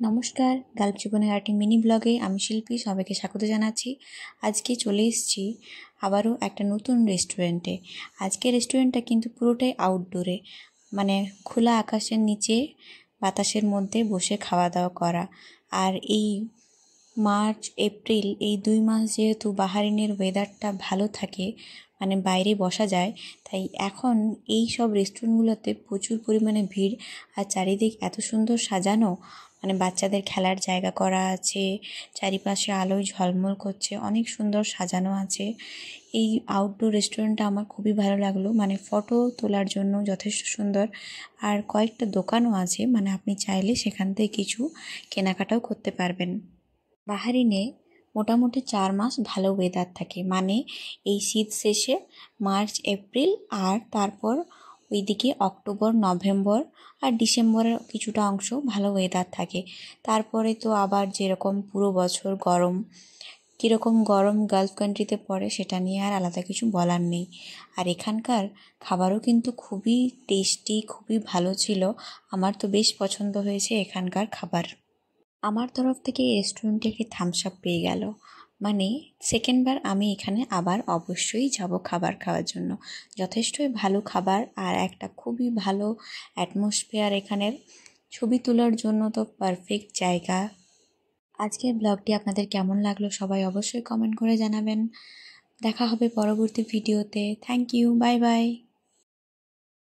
নমস্কার, গাল্প জীবনের আরেকটি মিনি ব্লগে আমি শিল্পী সবাইকে স্বাগত জানাচ্ছি। আজকে চলে এসেছি আবারও একটা নতুন রেস্টুরেন্টে। আজকে রেস্টুরেন্টটা কিন্তু পুরোটাই আউটডোরে, মানে খোলা আকাশের নিচে বাতাসের মধ্যে বসে খাওয়া দাওয়া করা। আর এই মার্চ এপ্রিল এই 2 মাস যেহেতু বাহারিনের ওয়েদারটা ভালো থাকে, মানে বাইরে বসা যায়, তাই এখন এই সব রেস্টুরেন্টগুলোতে প্রচুর পরিমাণে ভিড়। আর চারিদিক এত সুন্দর সাজানো, মানে বাচ্চাদের খেলার জায়গা করা আছে, চারিপাশে আলোয় ঝলমল করছে, অনেক সুন্দর সাজানো আছে। এই আউটডোর রেস্টুরেন্টটা আমার খুবই ভালো লাগলো, মানে ফটো তোলার জন্য যথেষ্ট সুন্দর। আর কয়েকটা দোকানও আছে, মানে আপনি চাইলে সেখান থেকে কিছু কেনাকাটাও করতে পারবেন। বাহারিনে মোটামুটি 4 মাস ভালো ওয়েদার থাকে, মানে এই শীত শেষে মার্চ এপ্রিল, আর তারপর ওইদিকে অক্টোবর নভেম্বর আর ডিসেম্বরের কিছুটা অংশ ভালো ওয়েদার থাকে। তারপরে তো আবার যেরকম পুরো বছর গরম। কীরকম গরম গালফ কান্ট্রিতে পড়ে সেটা নিয়ে আর আলাদা কিছু বলার নেই। আর এখানকার খাবারও কিন্তু খুবই টেস্টি, খুবই ভালো ছিল। আমার তো বেশ পছন্দ হয়েছে এখানকার খাবার। আমার তরফ থেকে এই রেস্টুরেন্টে একটি থামস আপ পেয়ে গেল, মানে সেকেন্ডবার আমি এখানে আবার অবশ্যই যাব খাবার খাওয়ার জন্য। যথেষ্টই ভালো খাবার আর একটা খুবই ভালো অ্যাটমসফিয়ার এখানের। ছবি তোলার জন্য তো পারফেক্ট জায়গা। আজকের ব্লগটি আপনাদের কেমন লাগলো সবাই অবশ্যই কমেন্ট করে জানাবেন। দেখা হবে পরবর্তী ভিডিওতে। Thank you, bye by.